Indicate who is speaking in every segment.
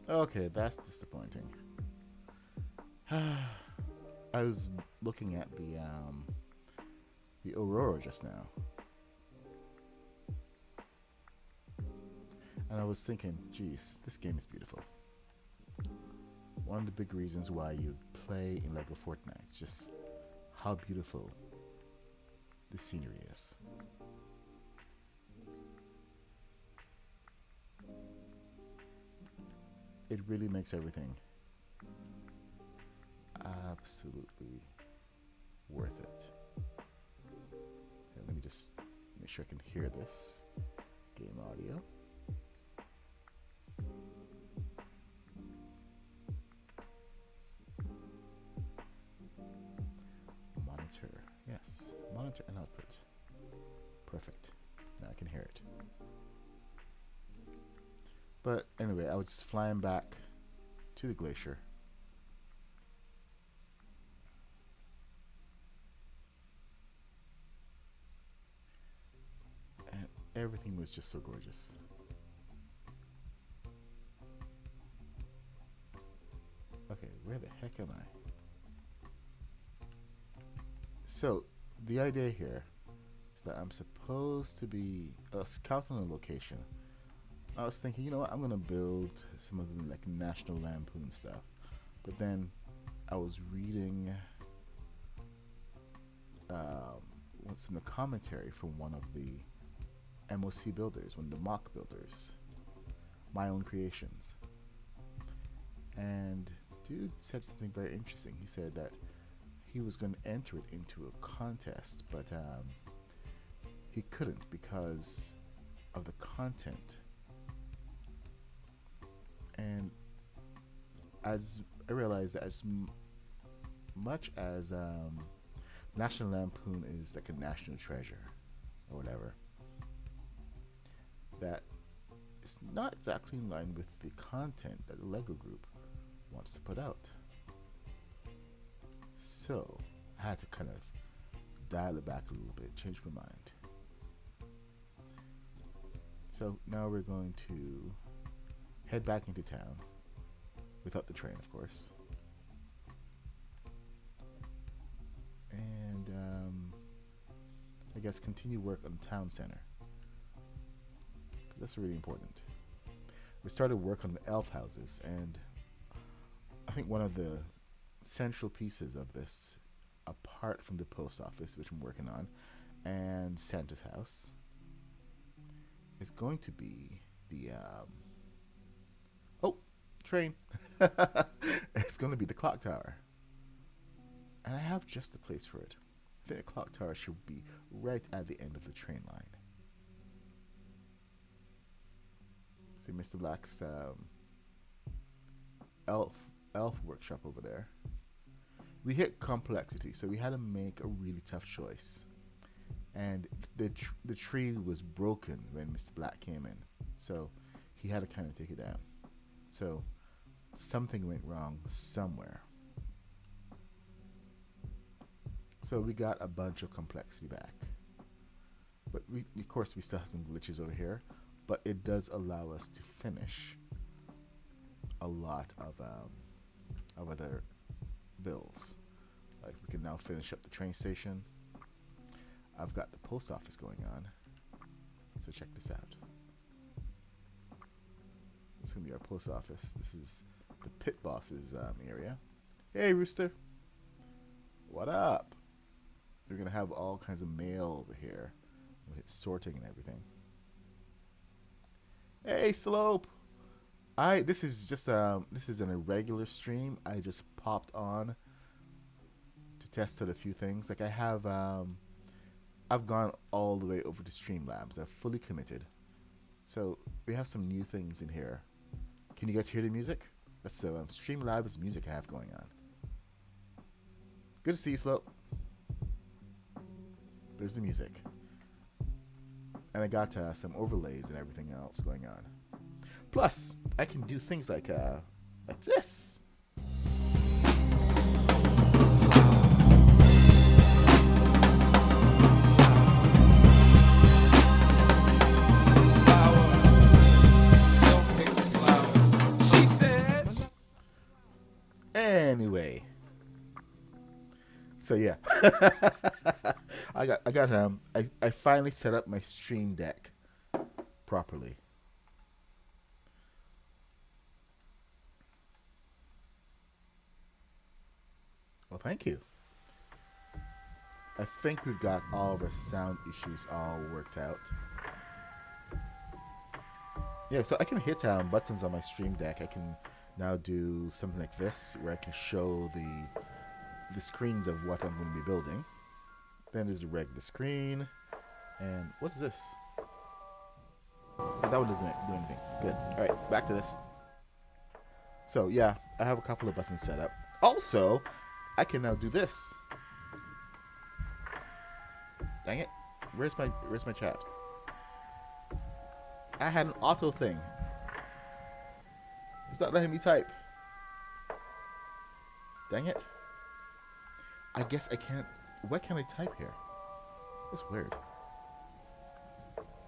Speaker 1: Okay, that's disappointing. I was looking at the aurora just now, and I was thinking, geez, this game is beautiful. One of the big reasons why you'd play in Lego Fortnite is just how beautiful the scenery is. It really makes everything absolutely worth it. Okay, let me just make sure I can hear this game audio. Monitor, yes, monitor and output. Perfect. Now I can hear it. But anyway, I was flying back to the glacier. And everything was just so gorgeous. Okay, where the heck am I? So, the idea here is that I'm supposed to be scouting a location. I was thinking, you know what, I'm gonna build some of the like National Lampoon stuff. But then I was reading some of the commentary from one of the MOC builders, one of the mock builders, my own creations. And dude said something very interesting. He said that he was going to enter it into a contest, but he couldn't because of the content. And as I realized that as much as National Lampoon is like a national treasure or whatever, that it's not exactly in line with the content that the Lego Group wants to put out. So I had to kind of dial it back a little bit, change my mind. So now we're going to head back into town, without the train, of course. And I guess continue work on the town center, because that's really important. We started work on the elf houses, and I think one of the central pieces of this, apart from the post office, which I'm working on, and Santa's house, is going to be the train. It's going to be the clock tower, and I have just a place for it. I think the clock tower should be right at the end of the train line. See Mr. Black's elf workshop over there. We hit complexity, so we had to make a really tough choice. And the tree was broken when Mr. Black came in, so he had to kind of take it down. So something went wrong somewhere. So we got a bunch of complexity back. But of course we still have some glitches over here, but it does allow us to finish a lot of other bills. Like we can now finish up the train station. I've got the post office going on, so check this out. It's gonna be our post office. This is the pit boss's area. Hey Rooster, what up? We're gonna have all kinds of mail over here. We'll hit sorting and everything. Hey Slope, this is just this is an irregular stream. I just popped on to test out a few things. Like I've gone all the way over to Streamlabs. I've fully committed. So we have some new things in here. Can you guys hear the music? That's the Streamlabs music I have going on. Good to see you, Slope. There's the music. And I got some overlays and everything else going on. Plus, I can do things like this.
Speaker 2: She said
Speaker 1: So yeah, I finally set up my stream deck properly. Well, thank you. I think we've got all of our sound issues all worked out. Yeah, so I can hit buttons on my stream deck. I can now do something like this, where I can show the screens of what I'm going to be building. Then there's a regular screen, and what is this? That one doesn't do anything. Good. All right, back to this. So yeah, I have a couple of buttons set up. Also, I can now do this. Dang it! Where's my chat? I had an auto thing. It's not letting me type. Dang it! I guess I can't. Why can't I type here? That's weird.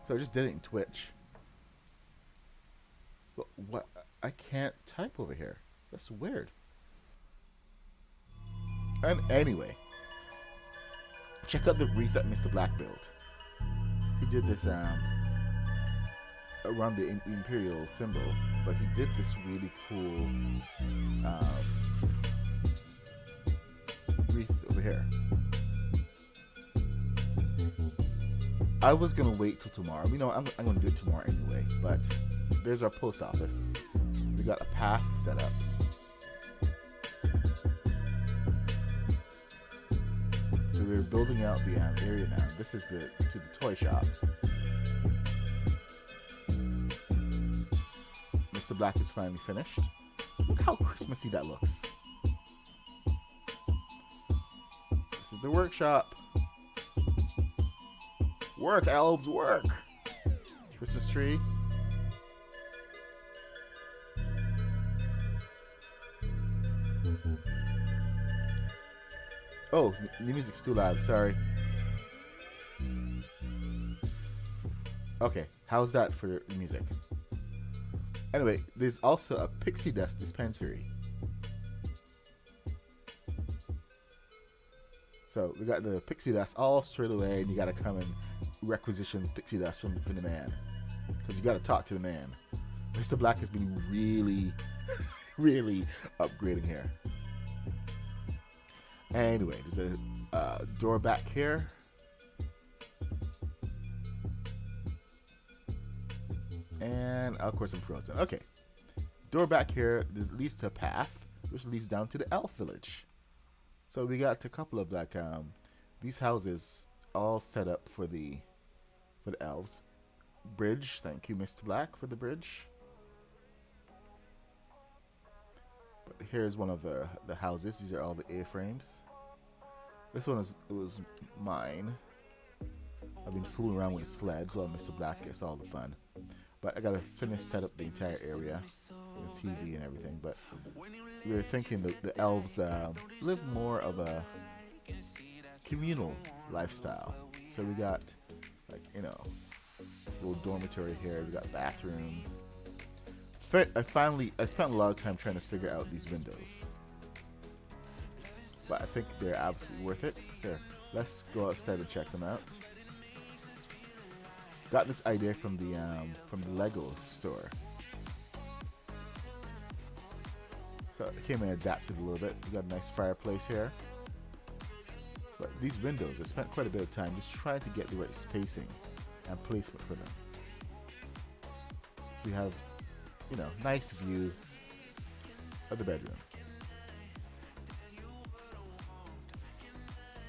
Speaker 1: So I just did it in Twitch. But what? I can't type over here. That's weird. And anyway, check out the wreath that Mr. Black built. He did this around the Imperial symbol, but he did this really cool wreath over here. I was gonna wait till tomorrow. You know, I'm gonna do it tomorrow anyway. But there's our post office. We got a path set up. So we're building out the area now. This is to the toy shop. Mr. Black is finally finished. Look how Christmassy that looks. This is the workshop. Work, elves, work! Christmas tree. Oh, the music's too loud, sorry. Okay, how's that for the music? Anyway, there's also a pixie dust dispensary. So we got the pixie dust all straight away, and you gotta come and requisition pixie dust from the man, because you gotta talk to the man. Mr. Black has been really, really upgrading here. Anyway, there's a door back here. And of course I'm frozen. Okay, door back here. This leads to a path, which leads down to the elf village. So we got a couple of like these houses all set up for the elves. Bridge, thank you, Mr. Black, for the bridge. But here's one of the houses. These are all the A-frames. This one was mine. I've been fooling around with the sleds while Mr. Black gets all the fun. But I gotta finish set up the entire area, the TV and everything. But we were thinking that the elves live more of a communal lifestyle. So we got, like, you know, a little dormitory here. We got bathroom. I spent a lot of time trying to figure out these windows, but I think they're absolutely worth it. There, let's go outside and check them out. Got this idea from the Lego store. So I came and adapted a little bit. We got a nice fireplace here. But these windows, I spent quite a bit of time just trying to get the right spacing and placement for them. So we have, you know, nice view of the bedroom.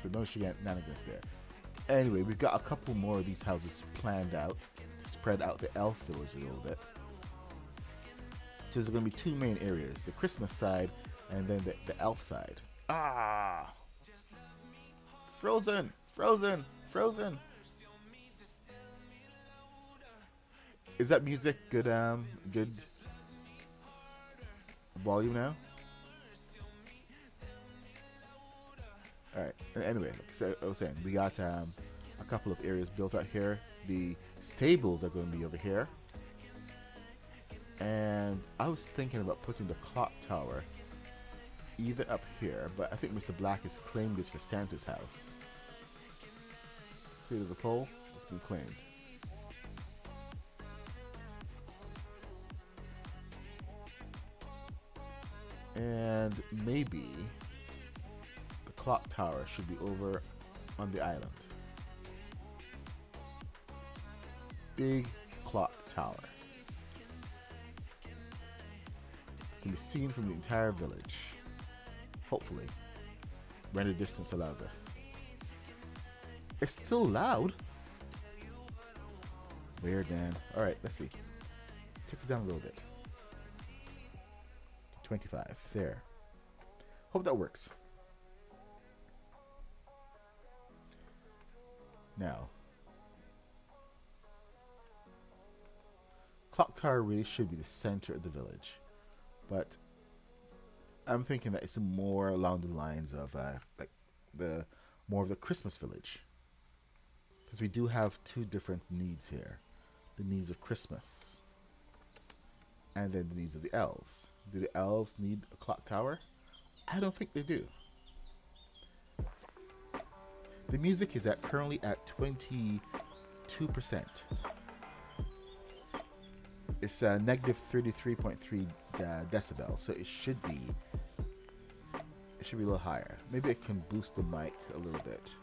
Speaker 1: So no shenanigans there. Anyway, we've got a couple more of these houses planned out to spread out the elf village a little bit. So there's going to be two main areas, the Christmas side and then the elf side. Ah! Frozen! Frozen! Frozen! Is that music good, good volume now? Alright, anyway, like I was saying, we got a couple of areas built out here. The stables are going to be over here. And I was thinking about putting the clock tower either up here, but I think Mr. Black has claimed this for Santa's house. See, there's a pole. It's been claimed. And maybe the clock tower should be over on the island. Big clock tower. Can be seen from the entire village. Hopefully. Render distance allows us. It's still loud. Weird, man. Alright, let's see. Take it down a little bit. 25. There. Hope that works. Now. Clocktower really should be the center of the village. But I'm thinking that it's more along the lines of like the more of the Christmas village. Because we do have two different needs here. The needs of Christmas. And then the needs of the elves. Do the elves need a clock tower? I don't think they do. The music is currently at 22%. It's negative 33.3 decibels, so it should be a little higher. Maybe it can boost the mic a little bit.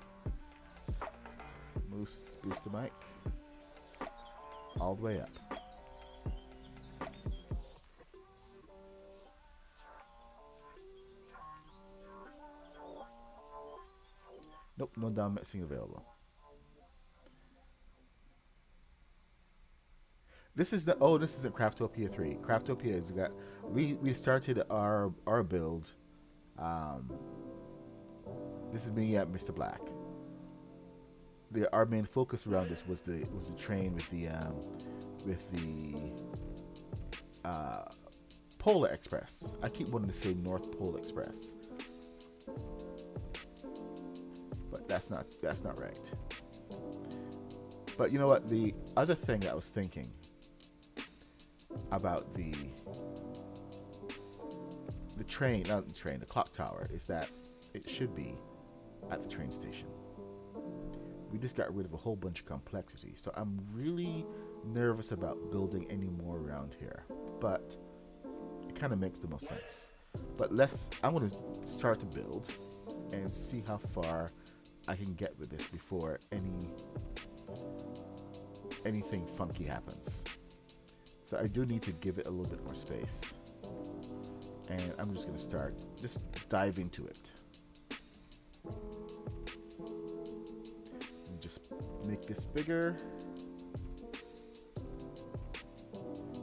Speaker 1: Boost the mic all the way up. Nope, no down mixing available. This is the this isn't Craftopia 3. Craftopia is got we started our build. This is me at Mr. Black. Our main focus around this was the train with the Polar Express. I keep wanting to say North Pole Express. But that's not right. But you know what? The other thing I was thinking about the clock tower is that it should be at the train station. We just got rid of a whole bunch of complexity, so I'm really nervous about building any more around here. But it kind of makes the most sense. But I'm going to start to build and see how far I can get with this before anything funky happens. So I do need to give it a little bit more space. And I'm just going to just dive into it. And just make this bigger.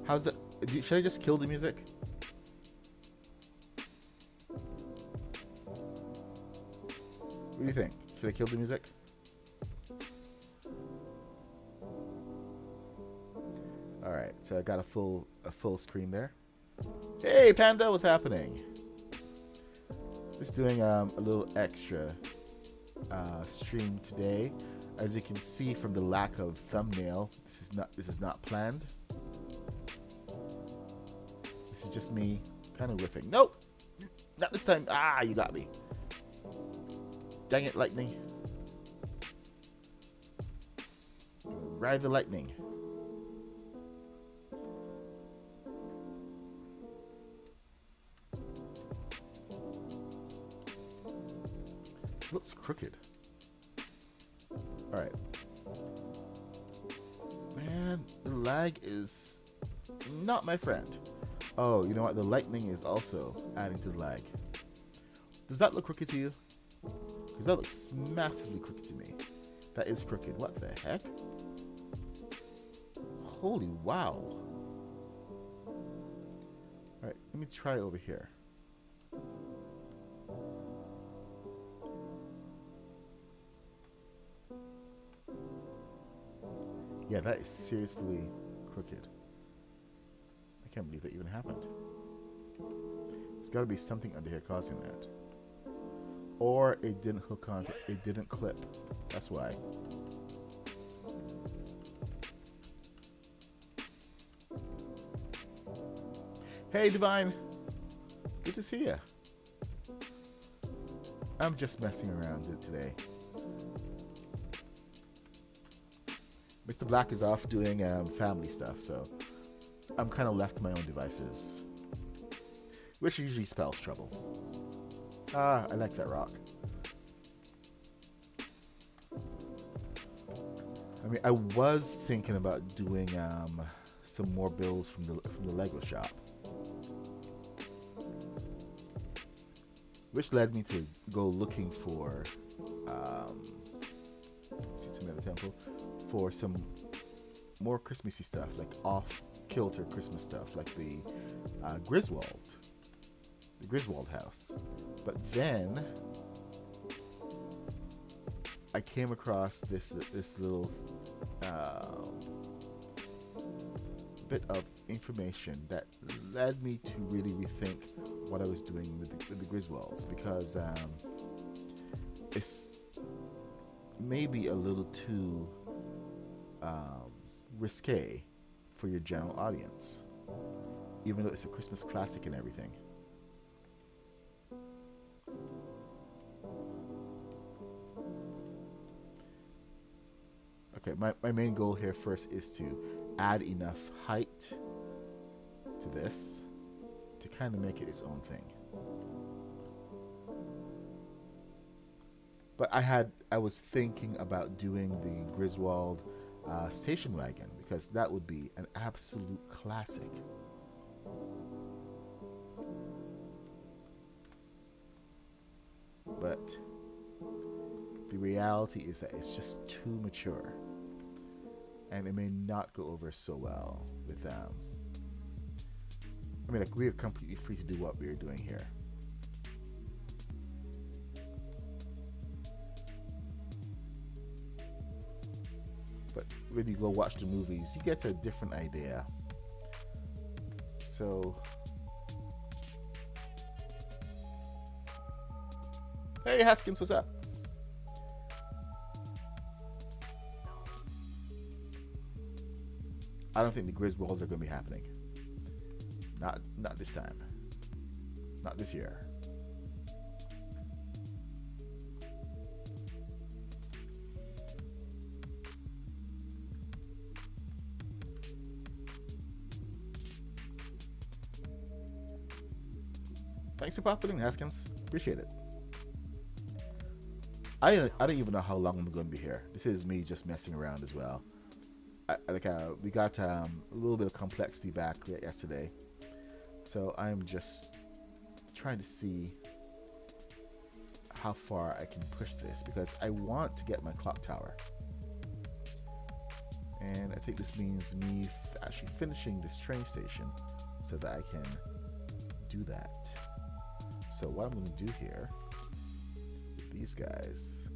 Speaker 1: Should I just kill the music? What do you think? Should I kill the music? Alright, so I got a full screen there. Hey Panda, what's happening? Just doing a little extra stream today. As you can see from the lack of thumbnail, this is not planned. This is just me kind of riffing. Nope! Not this time. Ah, you got me. Dang it, lightning. Ride the lightning. Looks crooked. Alright. Man, the lag is not my friend. Oh, you know what? The lightning is also adding to the lag. Does that look crooked to you? Because that looks massively crooked to me. That is crooked. What the heck? Holy wow. Alright, let me try over here. Yeah, that is seriously crooked. I can't believe that even happened. There's got to be something under here causing that. Or it didn't hook onto, it didn't clip. That's why. Hey, Divine. Good to see you. I'm just messing around today. Mr. Black is off doing family stuff, so I'm kind of left to my own devices, which usually spells trouble. Ah, I like that rock. I mean, I was thinking about doing some more builds from the Lego shop, which led me to go looking for Tomato Temple for some more Christmassy stuff, like off-kilter Christmas stuff, like the Griswold house. But then I came across this little bit of information that led me to really rethink what I was doing with the Griswolds, because it's maybe a little too risque for your general audience, even though it's a Christmas classic and everything. Okay, my main goal here first is to add enough height to this to kind of make it its own thing. But I was thinking about doing the Griswold station wagon, because that would be an absolute classic. But the reality is that it's just too mature, and it may not go over so well with them. I mean, like, we are completely free to do what we are doing here. But when you go watch the movies, you get a different idea. So, hey Haskins, what's up? I don't think the Griswolds are going to be happening. Not this time. Not this year. Thanks for popping in, Haskins. Appreciate it. I don't even know how long I'm going to be here. This is me just messing around as well. We got a little bit of complexity back yesterday, so I'm just trying to see how far I can push this, because I want to get my clock tower, and I think this means me actually finishing this train station so that I can do that. So what I'm going to do here with these guys,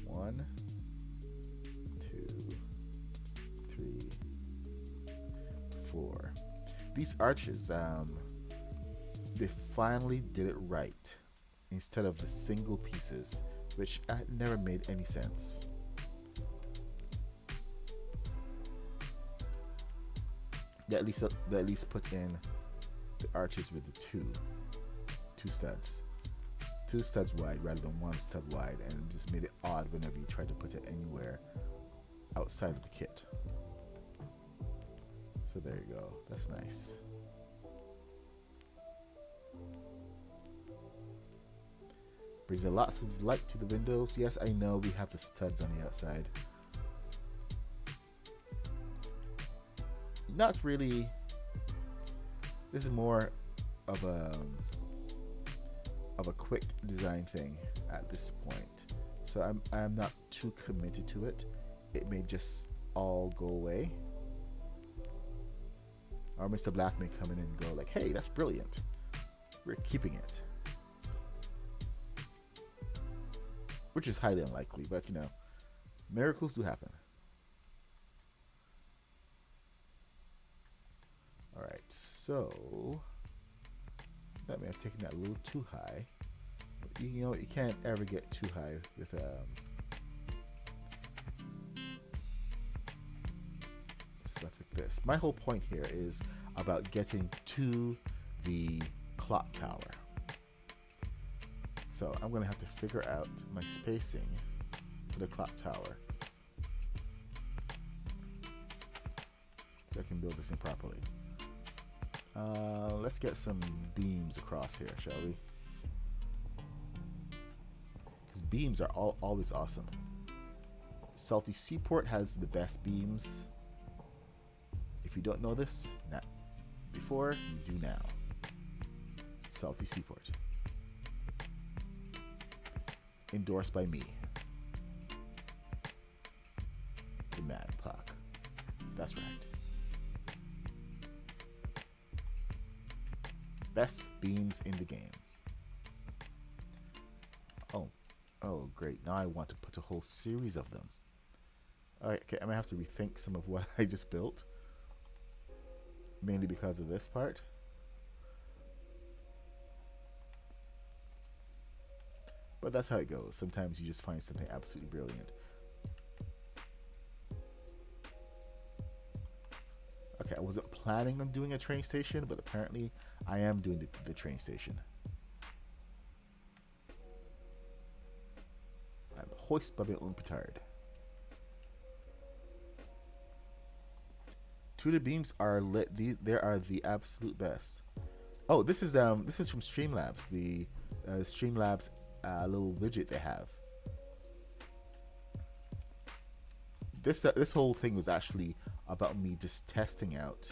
Speaker 1: 1, 2, 3, 4. These arches, they finally did it right instead of the single pieces, which never made any sense. They at least put in the arches with the two studs wide rather than one stud wide, and it just made it odd whenever you tried to put it anywhere outside of the kit. So there you go, that's nice. Brings a lots of light to the windows. Yes, I know we have the studs on the outside. Not really. This is more of a quick design thing at this point, so I'm not too committed to it. It may just all go away, or Mr. Black may come in and go like, hey, that's brilliant, we're keeping it, which is highly unlikely, but you know, miracles do happen. Alright, so that may have taken that a little too high. But you know, you can't ever get too high with stuff like this. My whole point here is about getting to the clock tower. So I'm going to have to figure out my spacing for the clock tower so I can build this in properly. Let's get some beams across here, shall we? Because beams are always awesome. Salty Seaport has the best beams. If you don't know this, not before, you do now. Salty Seaport. Endorsed by me. The Mad Puck. That's right. Best beams in the game. Oh, great. Now I want to put a whole series of them. Alright, okay, I'm gonna have to rethink some of what I just built. Mainly because of this part. But that's how it goes. Sometimes you just find something absolutely brilliant. Okay, I wasn't planning on doing a train station, but apparently I am doing the train station. I'm hoist by my own petard. Tudor beams are lit. They are the absolute best. Oh, this is from Streamlabs. The Streamlabs little widget they have. This whole thing was actually about me just testing out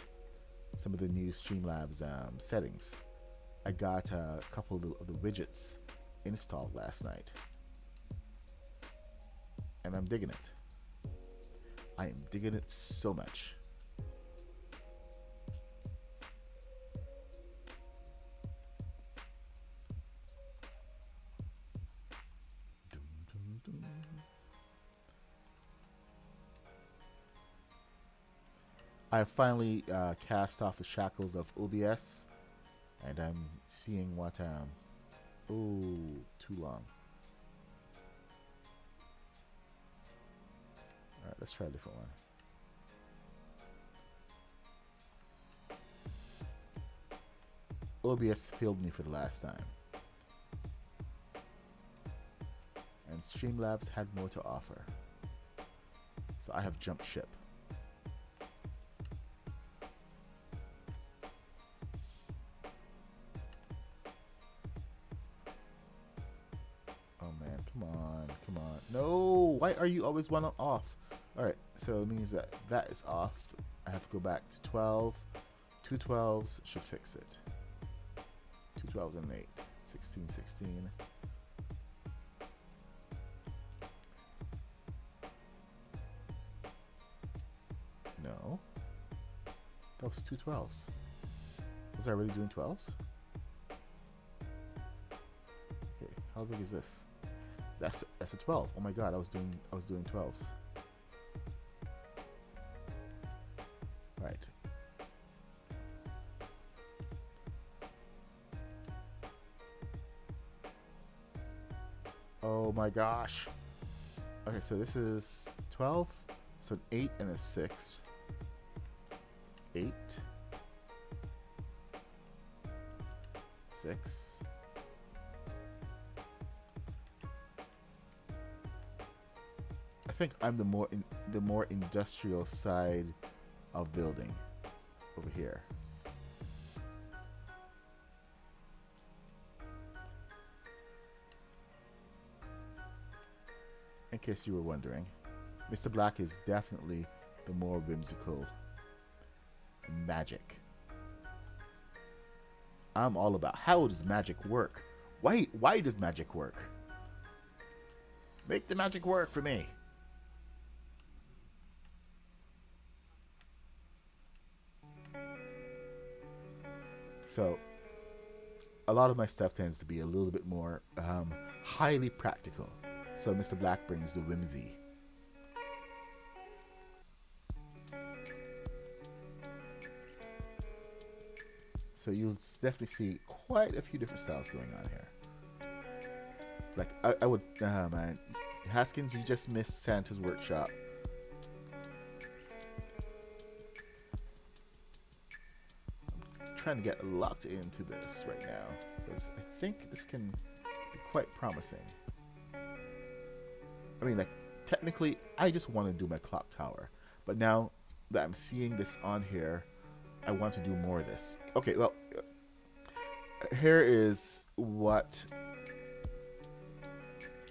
Speaker 1: some of the new Streamlabs settings. I got a couple of the widgets installed last night, and I'm digging it. I am digging it so much. I finally cast off the shackles of OBS, and I'm seeing what oh, too long. Alright, let's try a different one. OBS failed me for the last time. And Streamlabs had more to offer. So I have jumped ship. Oh man, come on, come on. No! Why are you always one off? Alright, so it means that that is off. I have to go back to 12. 2 12s should fix it. 2 12s and 8. 16, 16. No. That was 2 12s. Was I already doing 12s? Okay, how big is this? That's a 12. Oh my god, I was doing 12s. Right. Oh my gosh. Okay, so this is 12. So an 8 and a 6. 8. 6. I think I'm the more industrial side of building over here. In case you were wondering, Mr. Black is definitely the more whimsical magic. I'm all about how does magic work? Why does magic work? Make the magic work for me. So, a lot of my stuff tends to be a little bit more highly practical. So Mr. Black brings the whimsy. So you'll definitely see quite a few different styles going on here. Like, I would, man, Haskins, you just missed Santa's workshop. I'm trying to get locked into this right now, because I think this can be quite promising. I mean, like, technically, I just want to do my clock tower. But now that I'm seeing this on here, I want to do more of this. Okay, well, here is what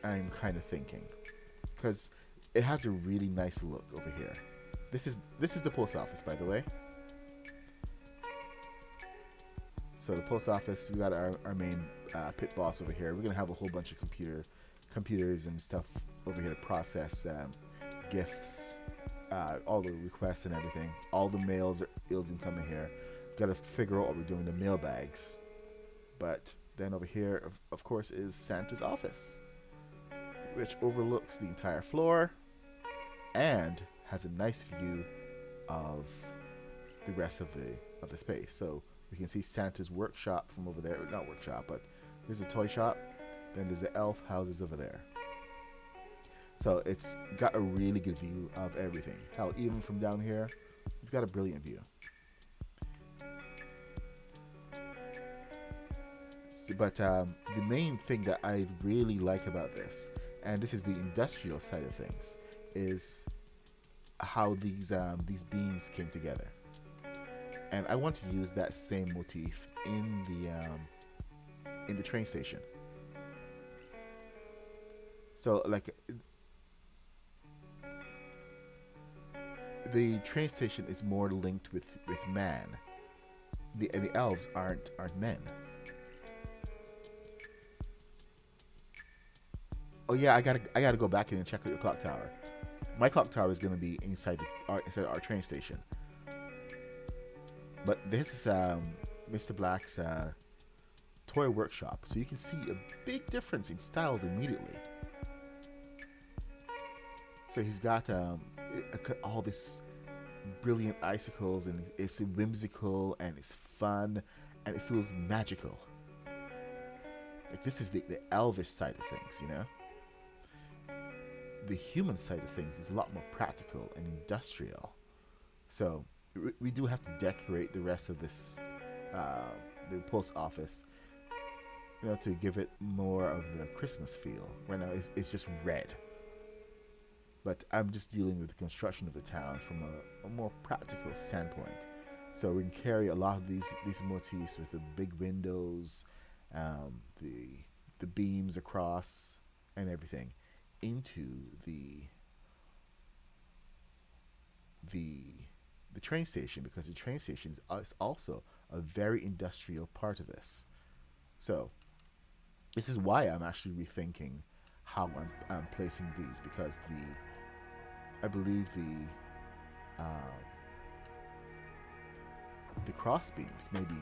Speaker 1: I'm kind of thinking. Because it has a really nice look over here. This is the post office, by the way. So the post office, we got our main pit boss over here. We're gonna have a whole bunch of computers and stuff over here to process gifts, all the requests and everything. All the mails are incoming here. Got to figure out what we're doing with the mail bags. But then over here, of course, is Santa's office, which overlooks the entire floor and has a nice view of the rest of the space. So we can see Santa's workshop from over there. Not workshop, but there's a toy shop. Then there's the elf houses over there. So it's got a really good view of everything. Hell, even from down here, you've got a brilliant view. But the main thing that I really like about this, and this is the industrial side of things, is how these beams came together. And I want to use that same motif in the train station. So like the train station is more linked with man. The elves aren't men. Oh yeah, I gotta go back in and check out your clock tower. My clock tower is gonna be inside our train station. But this is Mr. Black's toy workshop, so you can see a big difference in styles immediately. So he's got all this brilliant icicles, and it's whimsical and it's fun and it feels magical. Like this is the elvish side of things, you know. The human side of things is a lot more practical and industrial. So we do have to decorate the rest of this, the post office, you know, to give it more of the Christmas feel. Right now it's just red. But I'm just dealing with the construction of the town from a more practical standpoint. So we can carry a lot of these motifs with the big windows, the beams across and everything into the train station, because the train station is also a very industrial part of this. So this is why I'm actually rethinking how I'm placing these, because I believe the cross beams may be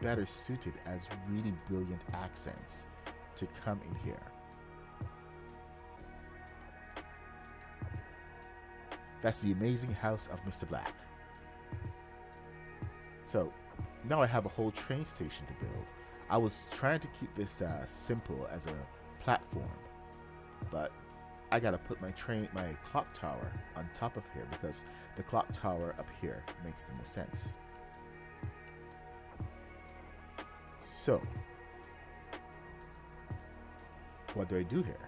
Speaker 1: better suited as really brilliant accents to come in here. That's the amazing house of Mr. Black. So now I have a whole train station to build. I was trying to keep this simple as a platform, but I gotta put my clock tower on top of here, because the clock tower up here makes the most sense. So what do I do here?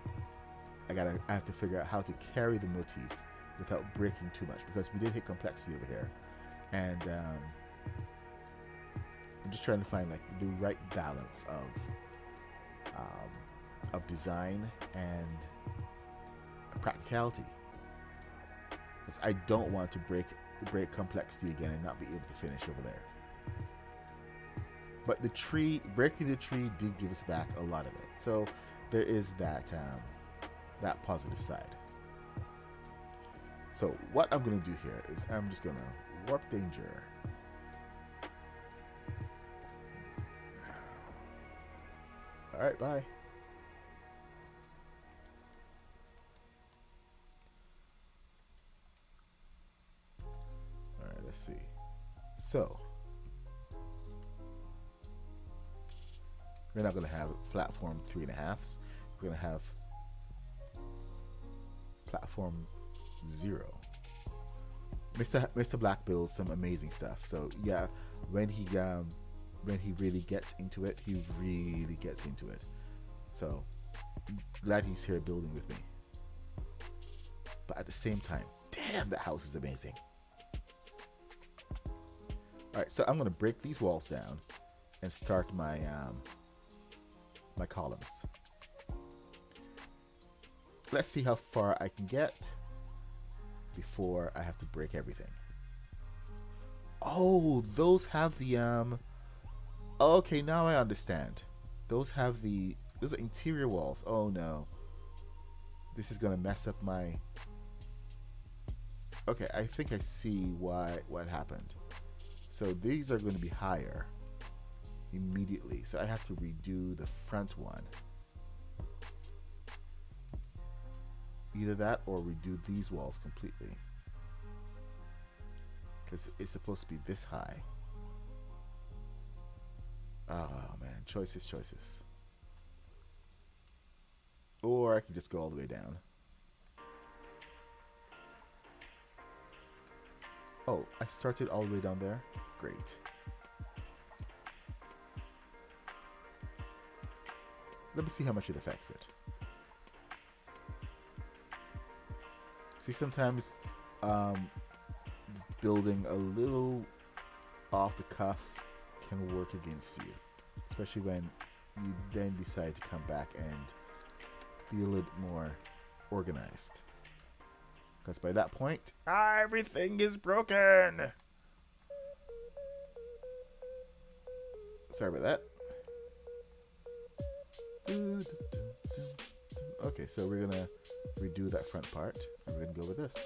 Speaker 1: I have to figure out how to carry the motif without breaking too much, because we did hit complexity over here, and I'm just trying to find like the right balance of design and practicality, because I don't want to break complexity again and not be able to finish over there. But breaking the tree did give us back a lot of it, so there is that positive side. So what I'm going to do here is I'm just going to warp danger. Alright, bye. Alright, let's see. So we're not going to have platform 3.5s. We're going to have platform 0. Mr. Black builds some amazing stuff. So yeah, when he really gets into it, he really gets into it. So glad he's here building with me. But at the same time, damn, that house is amazing. Alright, so I'm going to break these walls down and start my my columns. Let's see how far I can get before I have to break everything. Oh, those have the okay, now I understand. Those are interior walls. Oh no. This is gonna mess up my... Okay, I think I see what happened. So these are going to be higher immediately. So I have to redo the front one. Either that or redo these walls completely. Because it's supposed to be this high. Oh man, choices. Or I can just go all the way down. Oh, I started all the way down there? Great. Let me see how much it affects it. See, sometimes building a little off the cuff can work against you. Especially when you then decide to come back and be a little bit more organized. Because by that point, everything is broken. Sorry about that. Okay, so we're gonna redo that front part, and we're gonna go with this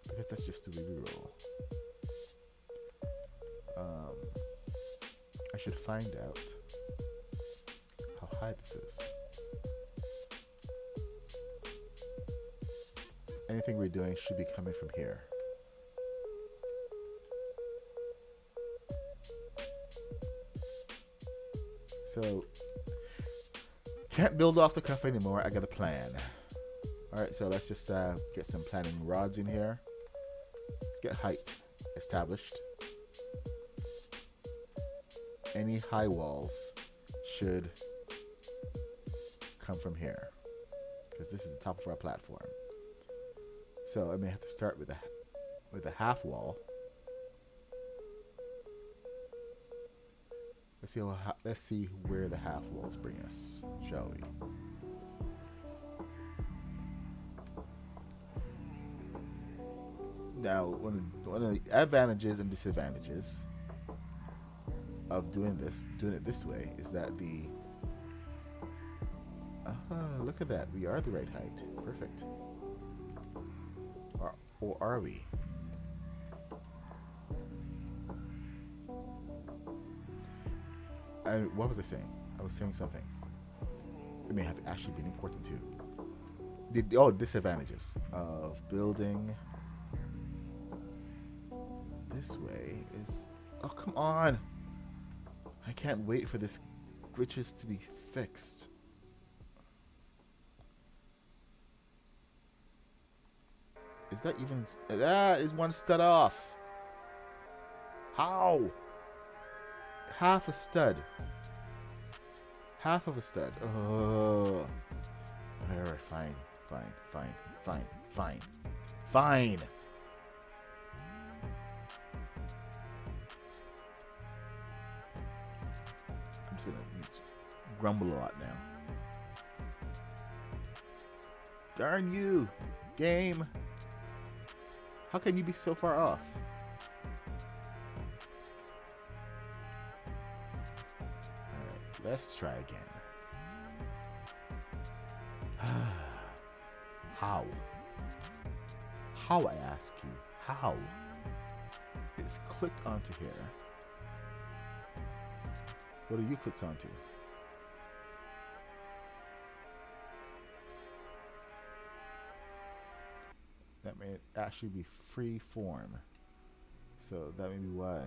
Speaker 1: because that's just the way we roll. I should find out how high this is. Anything we're doing should be coming from here. So, can't build off the cuff anymore. I got a plan. Alright, so let's just get some planning rods in here. Let's get height established. Any high walls should come from here, because this is the top of our platform. So I may have to start with a half wall. Let's see where the half walls bring us, shall we? Now, one of the advantages and disadvantages of doing it this way is that look at that, we are the right height. Perfect. Or are we? What was I saying? I was saying something. It may have actually been important too. Disadvantages of building this way is... Oh, come on! I can't wait for this glitches to be fixed. Is that even... That is one stud off. How? Half a stud. Half of a stud. Oh. Alright, fine. I'm just gonna grumble a lot now. Darn you, game. How can you be so far off? Alright, let's try again. How? How, I ask you? How? It's clicked onto here. What are you clicked onto? That may actually be free form. So that may be why.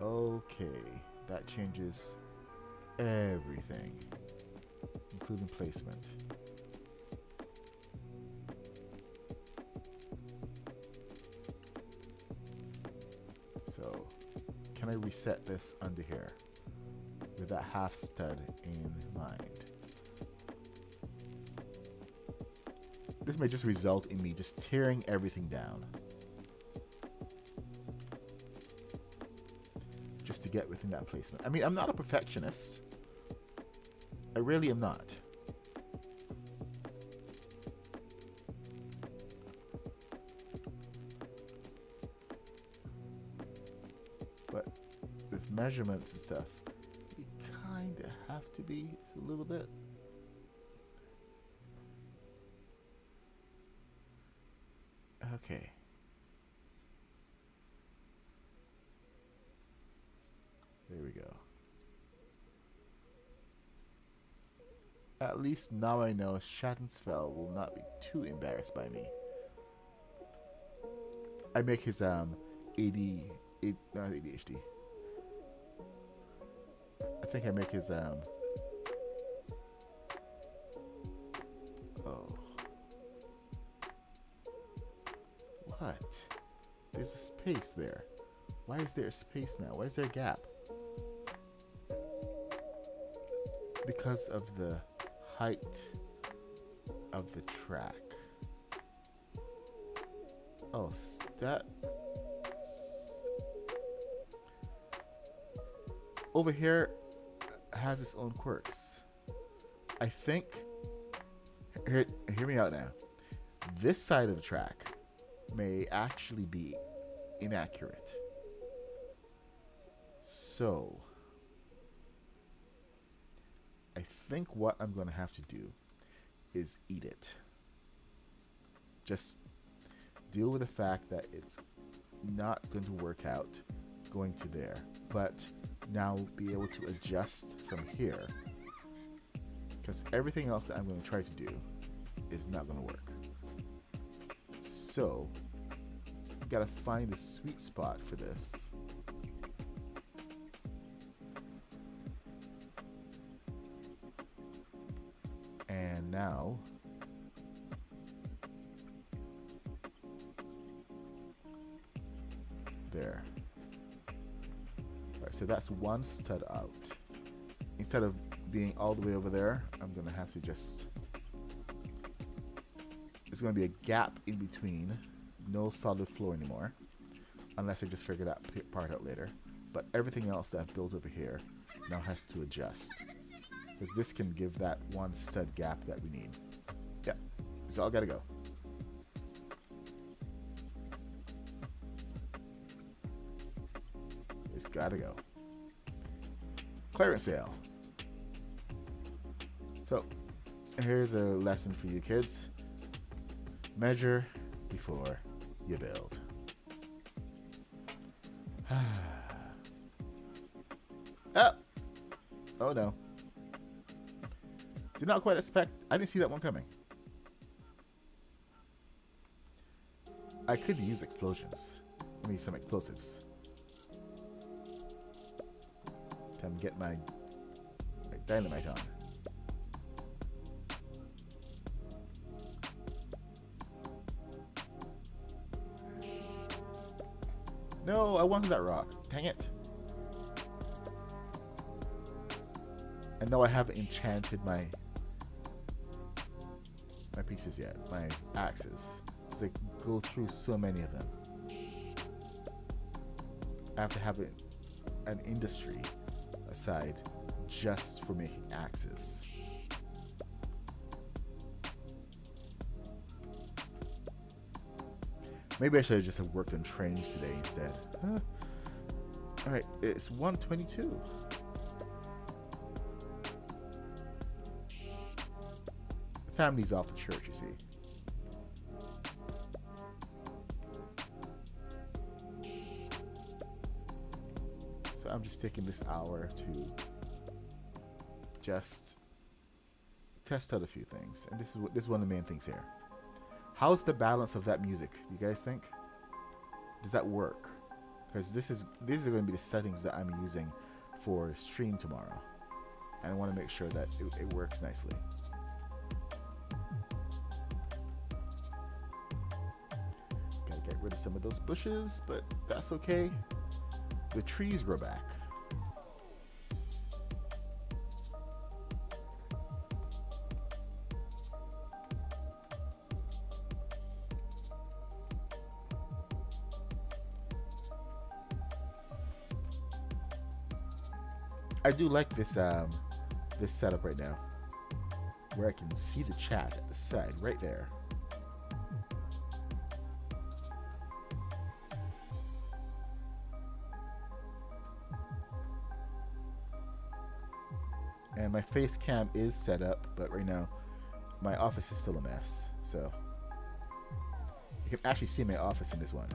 Speaker 1: Okay, that changes everything, including placement. So, can I reset this under here with that half stud in mind? This may just result in me just tearing everything down. Just to get within that placement. I mean, I'm not a perfectionist. I really am not. But with measurements and stuff, you kind of have to be a little bit. Okay. There we go. At least now I know Schattensfeld will not be too embarrassed by me. I make his not ADHD. I think I make his oh. What? There's a space there. Why is there a space now? Why is there a gap? Because of the height of the track. Oh, that over here has its own quirks. I think, hear me out now. This side of the track may actually be inaccurate. So, I think what I'm going to have to do is eat it. Just deal with the fact that it's not going to work out going to there, but now be able to adjust from here, because everything else that I'm going to try to do is not going to work. So, gotta find a sweet spot for this. And now, there. Alright, so that's one stud out. Instead of being all the way over there, I'm gonna have to just, there's gonna be a gap in between. No solid floor anymore, unless I just figure that part out later. But everything else that I've built over here now has to adjust, because this can give that one stud gap that we need. Yeah, it's all gotta go. It's gotta go. Clearance sale. So here's a lesson for you kids. Measure before you build. Oh no. Did not quite expect. I didn't see that one coming. I could use explosions. I mean, some explosives. Time to get my dynamite on. No, I wanted that rock. Dang it. And no, I haven't enchanted my pieces yet. My axes. Because I go through so many of them. I have to have an industry aside just for making axes. Maybe I should have just worked on trains today instead. Huh? Alright, it's 1:22. Family's off to church, you see. So I'm just taking this hour to just test out a few things. And this is one of the main things here. How's the balance of that music? Do you guys think? Does that work? Because these are going to be the settings that I'm using for stream tomorrow. And I want to make sure that it works nicely. Gotta get rid of some of those bushes, but that's okay. The trees grow back. I do like this setup right now, where I can see the chat at the side right there. And my face cam is set up, but right now my office is still a mess. So you can actually see my office in this one.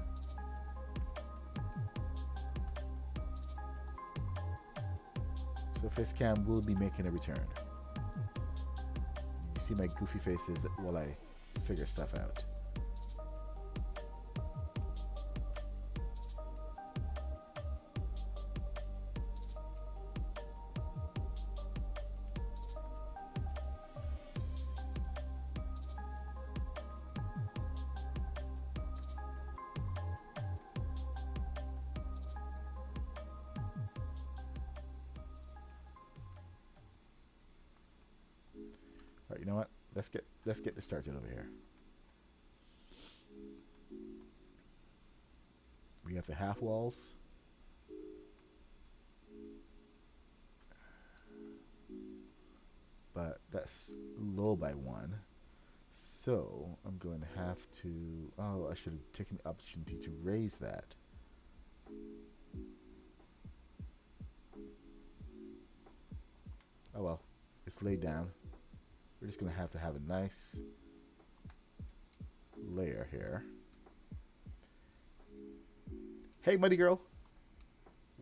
Speaker 1: So face cam will be making a return. You see my goofy faces while I figure stuff out. All right, you know what? Let's get this started over here. We have the half walls. But that's low by 1. So I'm going to have to... Oh, I should have taken the opportunity to raise that. Oh well, it's laid down. We're just going to have a nice layer here. Hey, Muddy Girl.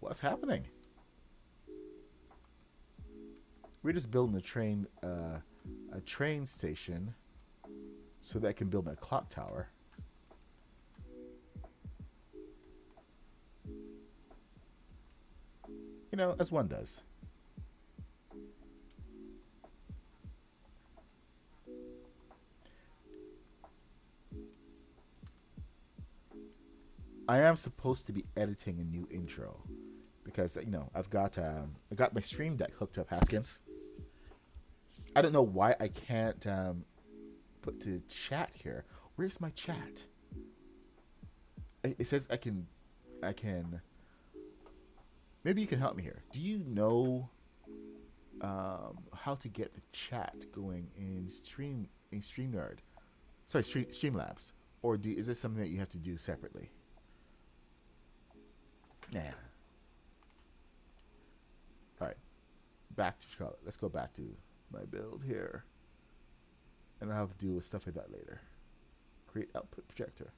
Speaker 1: What's happening? We're just building a train station so that I can build my clock tower. You know, as one does. I am supposed to be editing a new intro because, you know, I got my stream deck hooked up, Haskins. I don't know why I can't put the chat here. Where's my chat? It says I can. Maybe you can help me here. Do you know how to get the chat going in StreamYard? Sorry, Streamlabs. Or is this something that you have to do separately? Nah. All right. Back to Charlotte. Let's go back to my build here. And I'll have to deal with stuff like that later. Create output projector.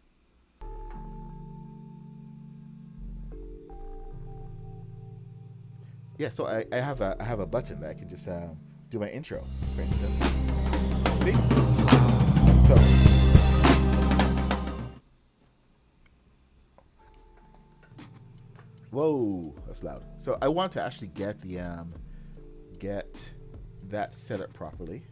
Speaker 1: Yeah, so I have a button that I can just do my intro, for instance. See? So whoa, that's loud. So I want to actually get the get that set up properly.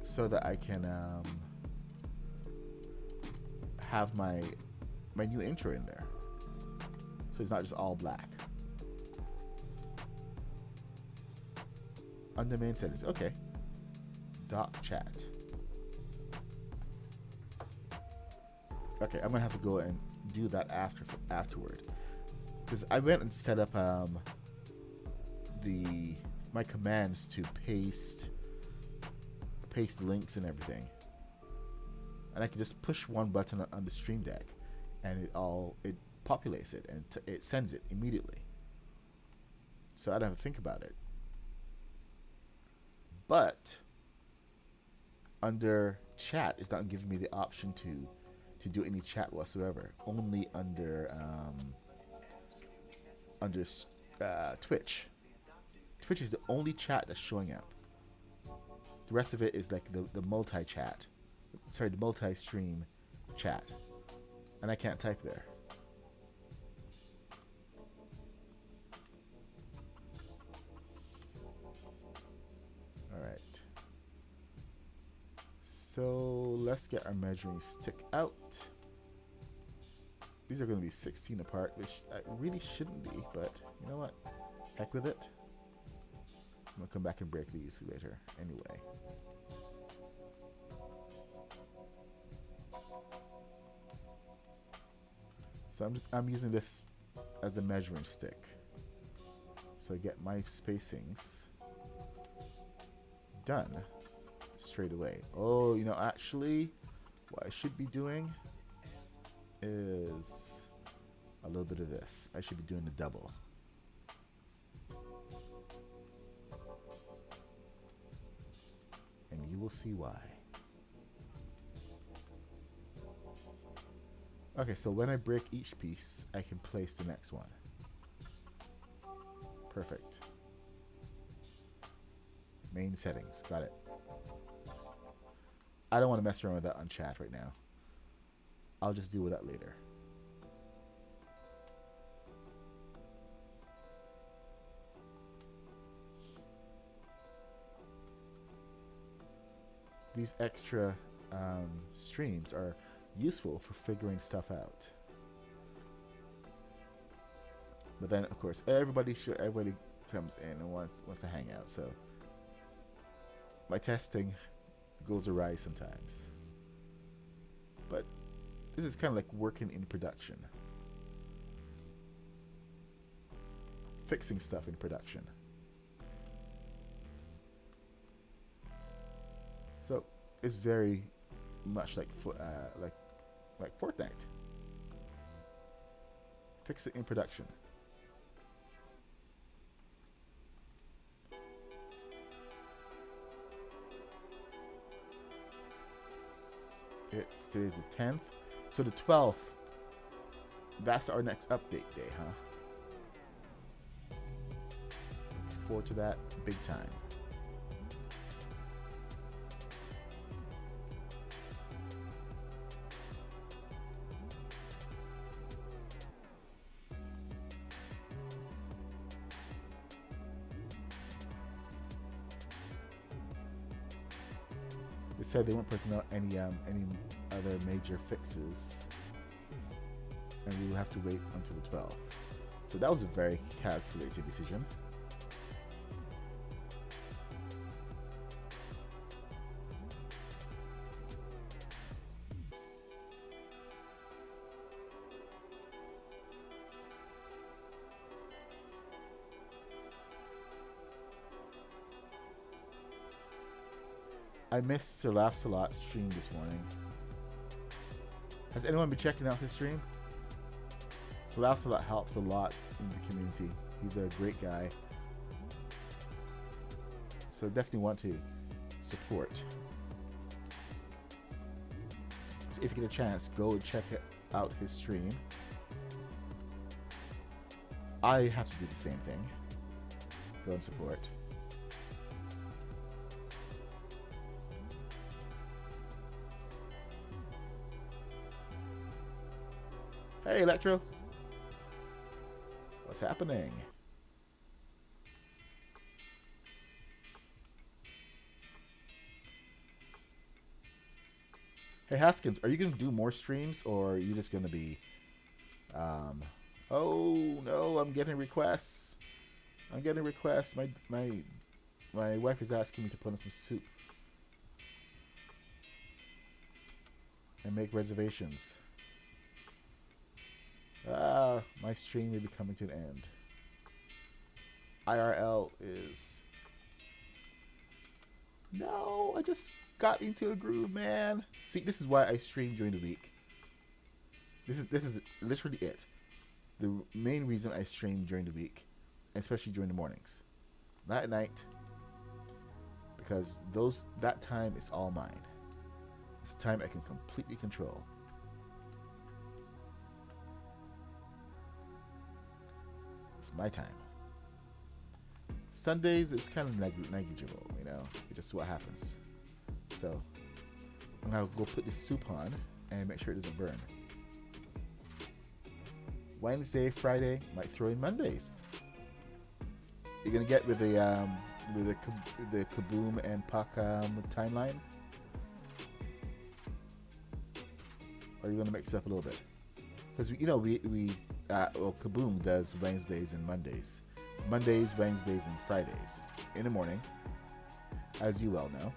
Speaker 1: So that I can have my new intro in there. So it's not just all black. Under main settings, okay. Doc chat. Okay, I'm gonna have to go and do that afterward, because I went and set up my commands to paste links and everything, and I can just push one button on the Stream Deck, and it populates it and it sends it immediately. So I don't have to think about it. But under chat, it's not giving me the option to do any chat whatsoever. Only under Twitch. Twitch is the only chat that's showing up. The rest of it is like the multi-chat. Sorry, the multi-stream chat. And I can't type there. Alright. So let's get our measuring stick out. These are going to be 16 apart, which really shouldn't be, but you know what? Heck with it. I'm going to come back and break these later anyway. So I'm using this as a measuring stick. So I get my spacings done straight away. Oh, you know, actually, what I should be doing is a little bit of this. I should be doing the double. And you will see why. Okay, so when I break each piece, I can place the next one. Perfect. Main settings, got it. I don't want to mess around with that on chat right now. I'll just deal with that later. These extra streams are useful for figuring stuff out. But then, of course, everybody comes in and wants to hang out. So my testing goes awry sometimes. But this is kind of like working in production. Fixing stuff in production. So it's very much like Fortnite. Fix it in production. Today's the 10th. So the 12th, that's our next update day, huh? Looking forward to that big time. They said they weren't putting out any other major fixes, and we will have to wait until the 12th. So that was a very calculated decision. I missed Salaf's stream this morning. Has anyone been checking out his stream? Salaf helps a lot in the community. He's a great guy. So definitely want to support. So if you get a chance, go and check out his stream. I have to do the same thing. Go and support. Hey, Electro. What's happening? Hey, Haskins, are you going to do more streams, or are you just going to be... Oh, no, I'm getting requests. I'm getting requests. My wife is asking me to put in some soup. And make reservations. My stream may be coming to an end. IRL is... No, I just got into a groove, man. See, this is why I stream during the week. This is literally it. The main reason I stream during the week, and especially during the mornings. Not at night. Because that time is all mine. It's a time I can completely control. It's my time. Sundays is kind of negligible, you know. It's just what happens. So I'm gonna go put this soup on and make sure it doesn't burn. Wednesday, Friday, might throw in Mondays. You're gonna get with the Kaboom and Puck timeline, or are you gonna mix it up a little bit? Because Kaboom does Wednesdays and Mondays. Mondays, Wednesdays, and Fridays in the morning, as you well know.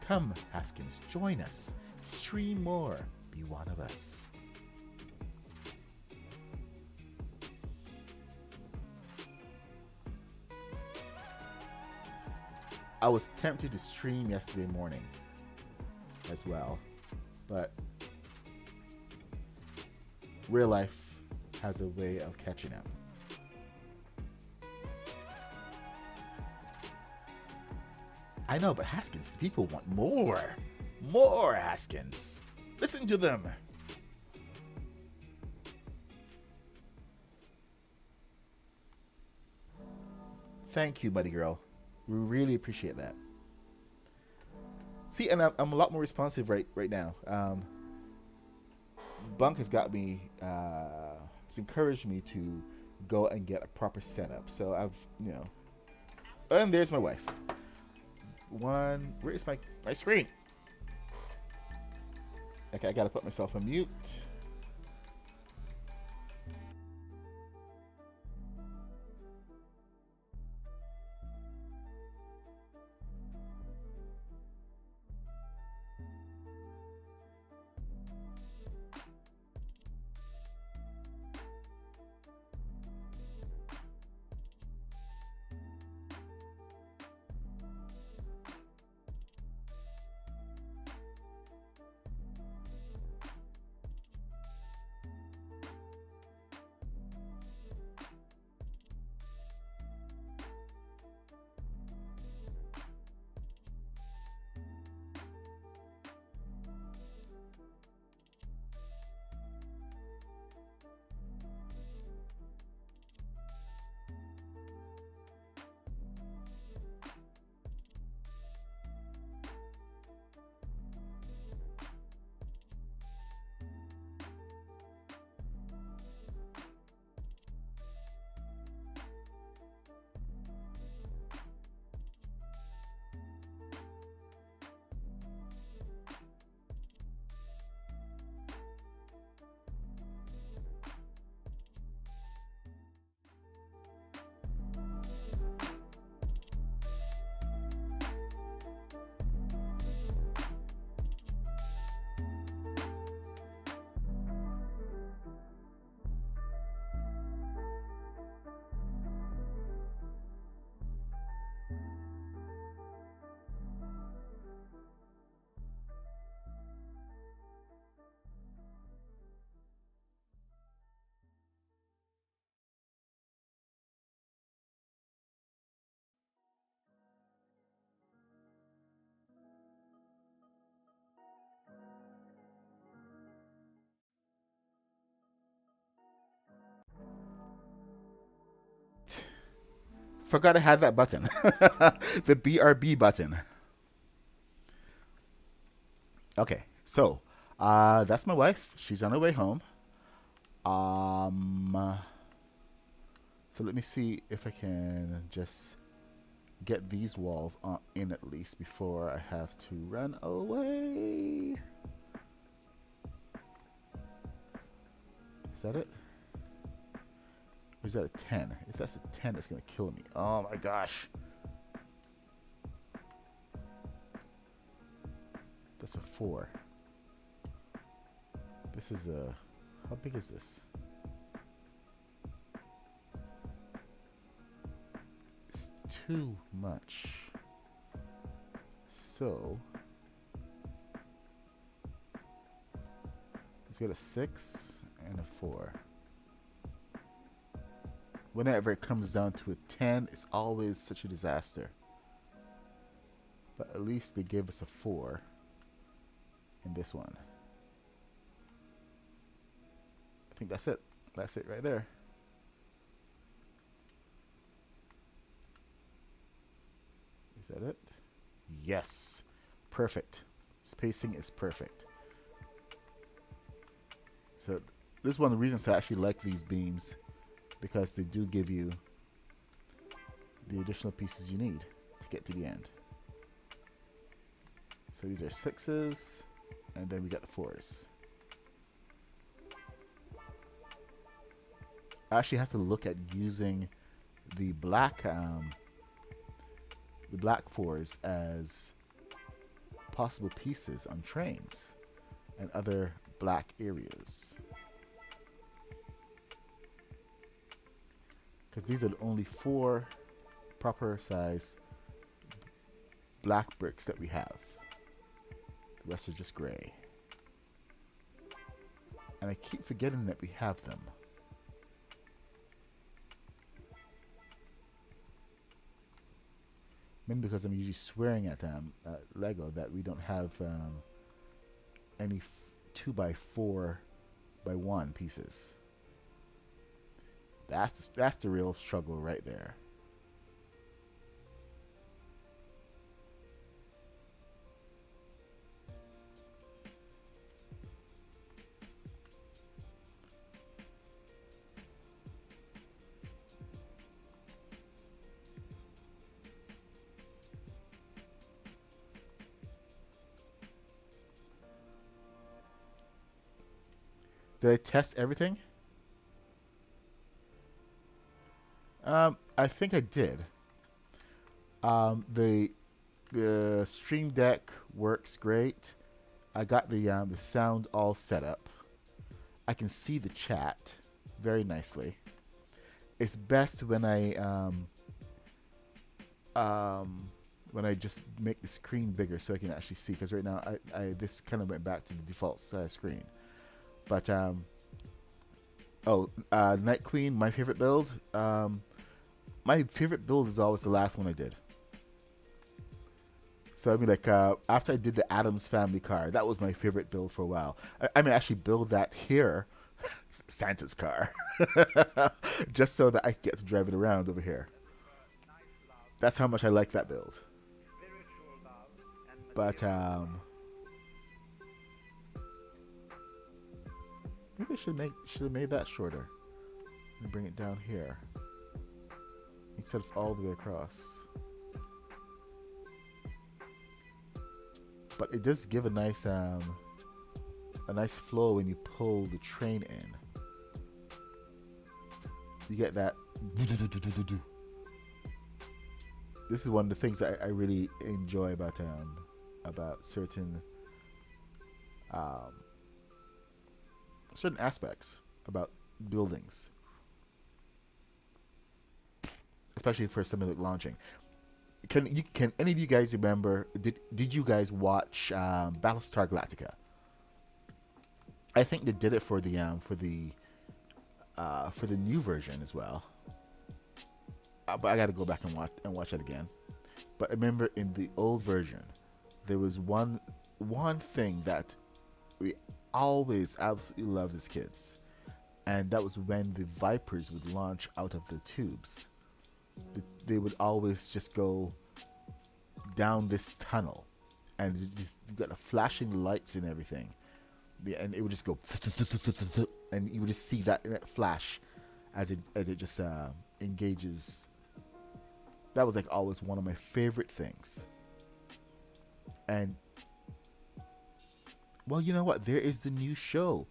Speaker 1: Come, Haskins, join us. Stream more. Be one of us. I was tempted to stream yesterday morning as well, but real life has a way of catching up. I know, but Haskins, the people want more. More Haskins. Listen to them. Thank you, buddy girl. We really appreciate that. See, and I'm a lot more responsive right now. Bunk has got me. It's encouraged me to go and get a proper setup. So I've, and there's my wife. Where is my screen? Okay, I gotta put myself on mute. Forgot I had that button. The BRB button. Okay, so that's my wife. She's on her way home. So let me see if I can just get these walls in at least before I have to run away. Is that it? Or is that a 10? If that's a 10, it's going to kill me. Oh my gosh. That's a 4. This is a... How big is this? It's too much. So... Let's get a 6 and a 4. Whenever it comes down to a 10, it's always such a disaster. But at least they gave us a 4 in this one. I think that's it. That's it right there. Is that it? Yes. Perfect. Spacing is perfect. So this is one of the reasons I actually like these beams, because they do give you the additional pieces you need to get to the end. So these are 6s, and then we got the 4s. I actually have to look at using the black 4s as possible pieces on trains and other black areas. Because these are the only 4 proper size black bricks that we have. The rest are just gray. And I keep forgetting that we have them. Maybe because I'm usually swearing at Lego that we don't have any 2x4x1 pieces. That's the real struggle right there. Did I test everything? I think I did. The Stream Deck works great. I got the sound all set up. I can see the chat very nicely. It's best when I just make the screen bigger so I can actually see. Because right now I this kind of went back to the default size screen. But Night Queen, my favorite build. My favorite build is always the last one I did. So I mean, like after I did the Addams Family car, that was my favorite build for a while. I mean, actually build that here, Santa's car, just so that I get to drive it around over here. That's how much I like that build. But maybe I should have made that shorter and bring it down here instead of all the way across. But it does give a nice flow when you pull the train in. You get that. This is one of the things that I really enjoy about certain aspects about buildings, especially for something like launching. Can any of you guys remember? Did you guys watch Battlestar Galactica? I think they did it for the new version as well. But I got to go back and watch it again. But I remember in the old version, there was one thing that we always absolutely loved as kids, and that was when the Vipers would launch out of the tubes. They would always just go down this tunnel, and you got the flashing lights and everything, and it would just go, and you would just see that flash as it just engages. That was like always one of my favorite things. And well, you know what? There is the new show.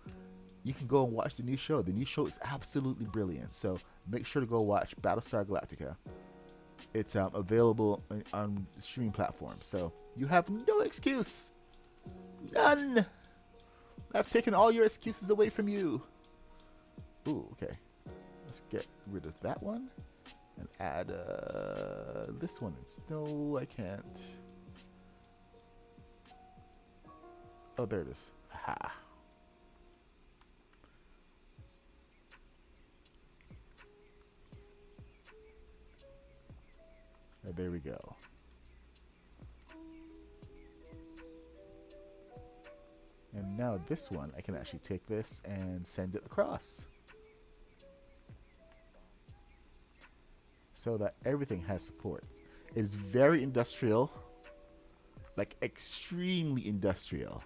Speaker 1: You can go and watch the new show. The new show is absolutely brilliant. So make sure to go watch Battlestar Galactica. It's available on streaming platforms. So you have no excuse. None. I've taken all your excuses away from you. Ooh, okay. Let's get rid of that one and add this one. No, I can't. Oh, there it is. Ha. There we go. And now this one, I can actually take this and send it across. So that everything has support. It's very industrial. Like extremely industrial.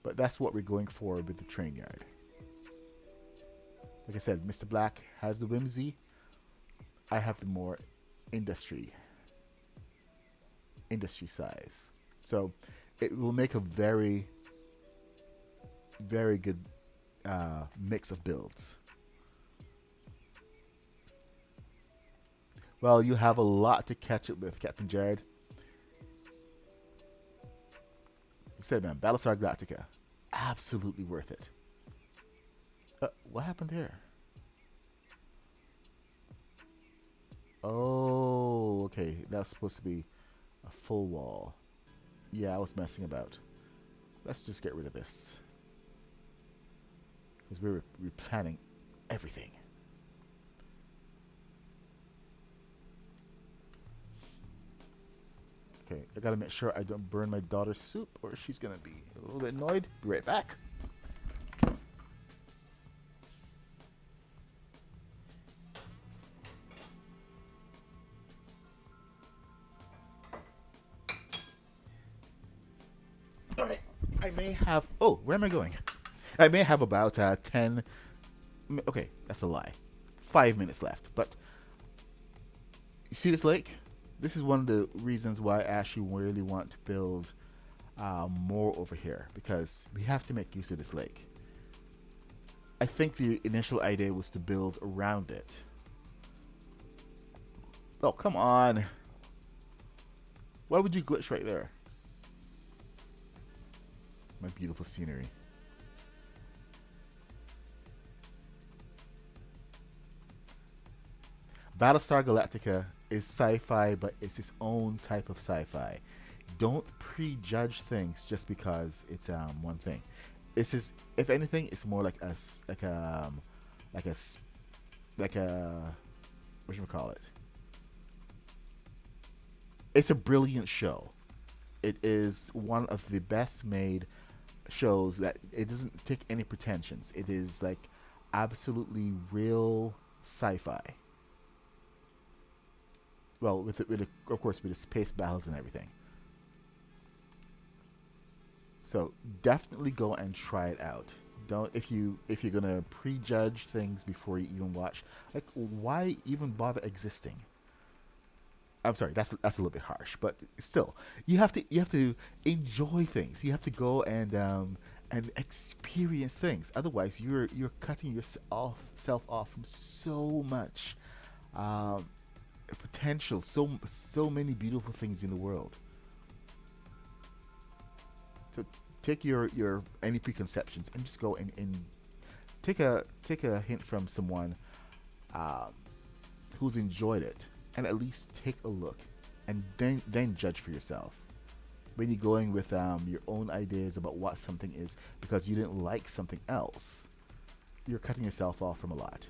Speaker 1: But that's what we're going for with the train yard. Like I said, Mr. Black has the whimsy. I have the more industry size. So it will make a very, very good mix of builds. Well, you have a lot to catch up with, Captain Jared. You said, man, Battlestar Galactica, absolutely worth it. What happened there? Oh, okay. That's supposed to be a full wall. Yeah, I was messing about. Let's just get rid of this. Because we're replanning everything. Okay, I gotta make sure I don't burn my daughter's soup or she's gonna be a little bit annoyed. Be right back. Alright, I may have. Oh, where am I going? I may have about 10. Okay, that's a lie. 5 minutes left. But you see this lake? This is one of the reasons why I actually really want to build more over here, because we have to make use of this lake. I think the initial idea was to build around it. Oh, come on. Why would you glitch right there? My beautiful scenery. Battlestar Galactica is sci-fi, but it's its own type of sci-fi. Don't prejudge things just because it's one thing. This is, if anything, it's more like a what should we call it? It's a brilliant show. It is one of the best made shows that it doesn't take any pretensions. It is like absolutely real sci-fi. Well, of course, with the space battles and everything. So definitely go and try it out. Don't if you're gonna prejudge things before you even watch. Like, why even bother existing? I'm sorry, that's a little bit harsh, but still, you have to enjoy things. You have to go and experience things. Otherwise, you're cutting yourself off from so much potential, so many beautiful things in the world. So take your any preconceptions and just go and take a hint from someone who's enjoyed it, and at least take a look, and then judge for yourself. When you're going with your own ideas about what something is because you didn't like something else, you're cutting yourself off from a lot.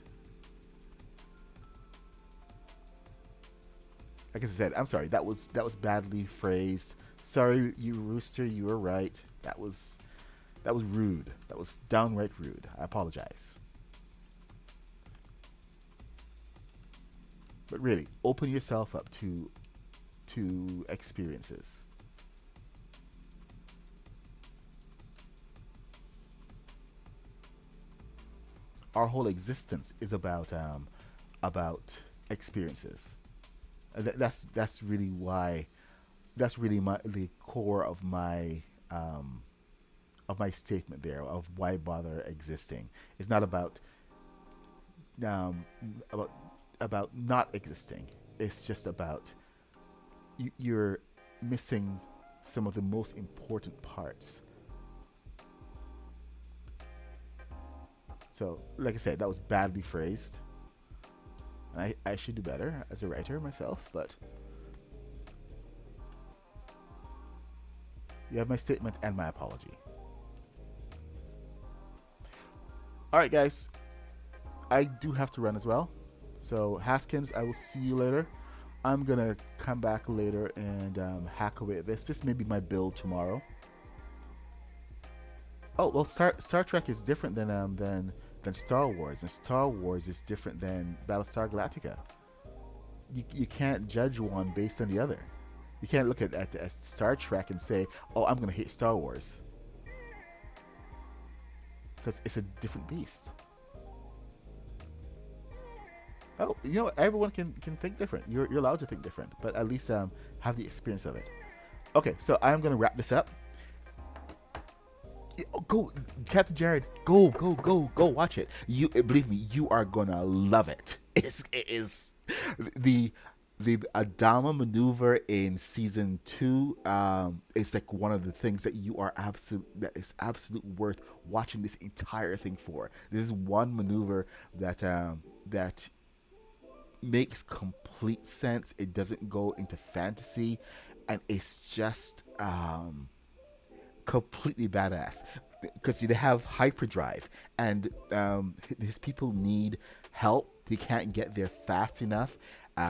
Speaker 1: Like I said, I'm sorry, that was badly phrased. Sorry, you rooster, you were right. That was rude. That was downright rude. I apologize. But really, open yourself up to experiences. Our whole existence is about experiences. That's really why. That's really the core of my statement there, of why bother existing. It's not about not existing. It's just about you're missing some of the most important parts. So, like I said, that was badly phrased. And I should do better as a writer myself, but you have my statement and my apology. Alright, guys. I do have to run as well. So, Haskins, I will see you later. I'm going to come back later and hack away at this. This may be my build tomorrow. Oh, well, Star Trek is different than Star Wars. And Star Wars is different than Battlestar Galactica. You can't judge one based on the other. You can't look at Star Trek and say, oh, I'm going to hate Star Wars. Because it's a different beast. Oh, you know, everyone can think different. You're allowed to think different. But at least have the experience of it. Okay, so I'm going to wrap this up. Go, Captain Jared. Go watch it. You believe me, you are going to love it. It is the The Adama maneuver in season two is like one of the things that that is absolute worth watching this entire thing for. This is one maneuver that makes complete sense. It doesn't go into fantasy, and it's just completely badass because they have hyperdrive, and his people need help. They can't get there fast enough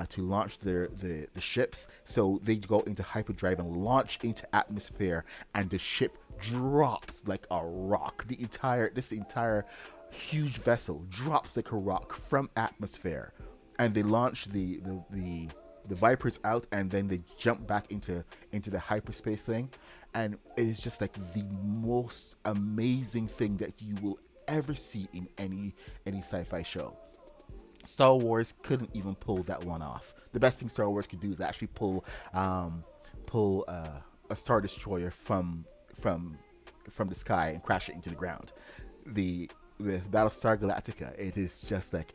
Speaker 1: to launch the ships, so they go into hyperdrive and launch into atmosphere, and the ship drops like a rock. This entire huge vessel drops like a rock from atmosphere, and they launch the Vipers out, and then they jump back into the hyperspace thing, and it is just like the most amazing thing that you will ever see in any sci-fi show. Star Wars couldn't even pull that one off. The best thing Star Wars could do is actually pull a star destroyer from the sky and crash it into the ground. The with Battlestar Galactica, it is just like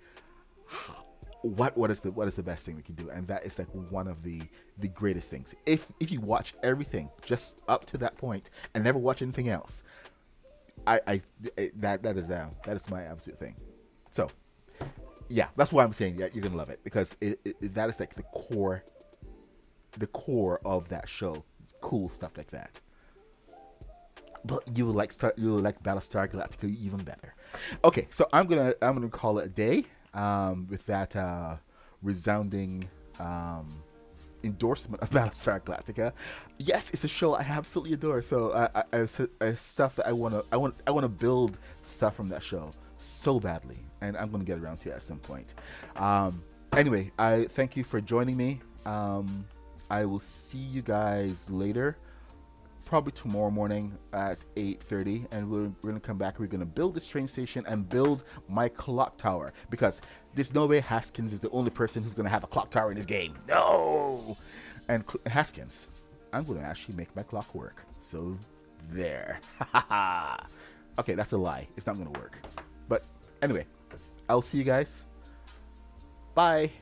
Speaker 1: what is the best thing we can do, and that is like one of the greatest things. If you watch everything just up to that point and never watch anything else, that is my absolute thing. So yeah, that's why I'm saying that you're gonna love it, because that is like the core of that show. Cool stuff like that. But you will like Battlestar Galactica even better. Okay, so I'm gonna call it a day with that resounding endorsement of Battlestar Galactica. Yes, it's a show I absolutely adore. So I stuff that I wanna build stuff from that show so badly, and I'm gonna get around to it at some point. Anyway, I thank you for joining me. I will see you guys later, probably tomorrow morning at 8:30, and we're gonna come back. We're gonna build this train station and build my clock tower, because there's no way Haskins is the only person who's gonna have a clock tower in this game. No, and Haskins, I'm gonna actually make my clock work. So there. Okay, that's a lie. It's not gonna work. But anyway, I'll see you guys. Bye.